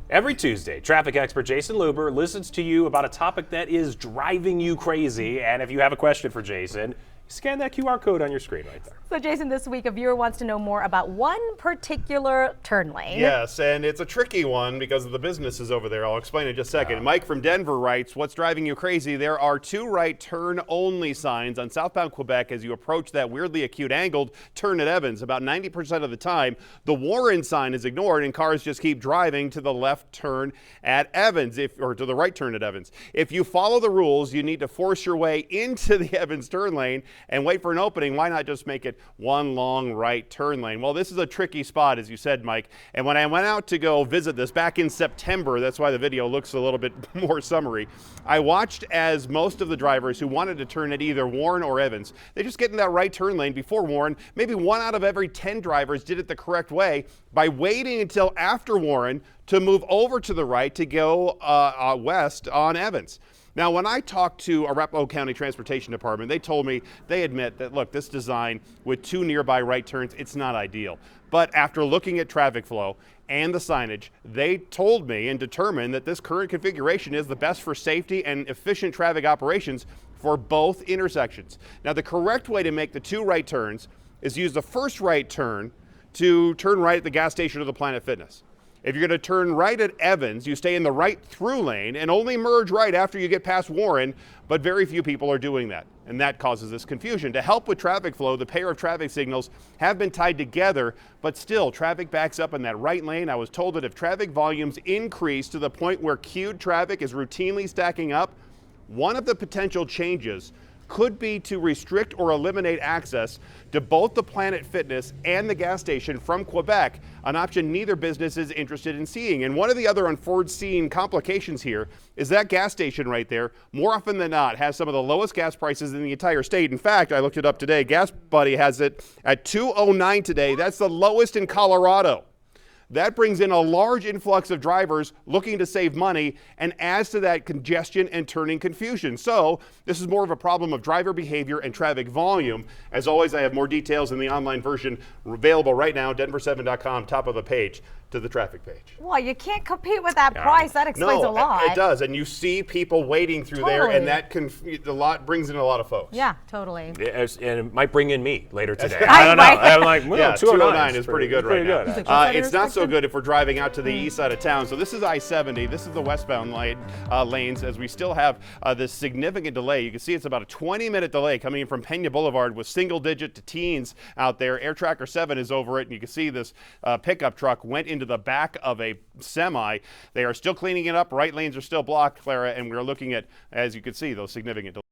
Every Tuesday, traffic expert Jason Luber listens to you about a topic that is driving you crazy. And if you have a question for Jason, scan that QR code on your screen right there. So Jason, this week a viewer wants to know more about one particular turn lane. Yes, and it's a tricky one because of the businesses over there. I'll explain in just a second. Mike from Denver writes, what's driving you crazy? There are two right turn only signs on southbound Quebec as you approach that weirdly acute angled turn at Evans. About 90% of the time, the Warren sign is ignored and cars just keep driving to the left turn at Evans, or to the right turn at Evans. If you follow the rules, you need to force your way into the Evans turn lane and wait for an opening. Why not just make it one long right turn lane? Well, this is a tricky spot, as you said, Mike. And when I went out to go visit this back in September, that's why the video looks a little bit more summary, I watched as most of the drivers who wanted to turn at either Warren or Evans, they just get in that right turn lane before Warren. Maybe 1 out of every 10 drivers did it the correct way by waiting until after Warren to move over to the right to go west on Evans. Now, when I talked to Arapahoe County Transportation Department, they told me, they admit that, look, this design with 2 nearby right turns, it's not ideal. But after looking at traffic flow and the signage, they told me and determined that this current configuration is the best for safety and efficient traffic operations for both intersections. Now, the correct way to make the 2 right turns is use the first right turn to turn right at the gas station or the Planet Fitness. If you're going to turn right at Evans, you stay in the right through lane and only merge right after you get past Warren, but very few people are doing that, and that causes this confusion. To help with traffic flow, the pair of traffic signals have been tied together, but still traffic backs up in that right lane. I was told that if traffic volumes increase to the point where queued traffic is routinely stacking up, one of the potential changes could be to restrict or eliminate access to both the Planet Fitness and the gas station from Quebec, an option neither business is interested in seeing. And one of the other unforeseen complications here is that gas station right there, more often than not, has some of the lowest gas prices in the entire state. In fact, I looked it up today. Gas Buddy has it at $2.09 today. That's the lowest in Colorado. That brings in a large influx of drivers looking to save money and adds to that congestion and turning confusion. So this is more of a problem of driver behavior and traffic volume. As always, I have more details in the online version available right now, denver7.com, top of the page to the traffic page. Well, you can't compete with that price. That explains a lot. It does, and you see people waiting through there, and that brings in a lot of folks. Yeah, totally. Yeah, and it might bring in me later today. I don't know. I'm like, well, yeah, 209 is pretty good right now. It's not so good if we're driving out to the east side of town. So this is I-70. This is the westbound lanes, as we still have this significant delay. You can see it's about a 20-minute delay coming in from Pena Boulevard with single-digit to teens out there. Air Tracker 7 is over it, and you can see this pickup truck went into the back of a semi. They are still cleaning it up. Right lanes are still blocked, Clara, and we're looking at, as you can see, those significant delays.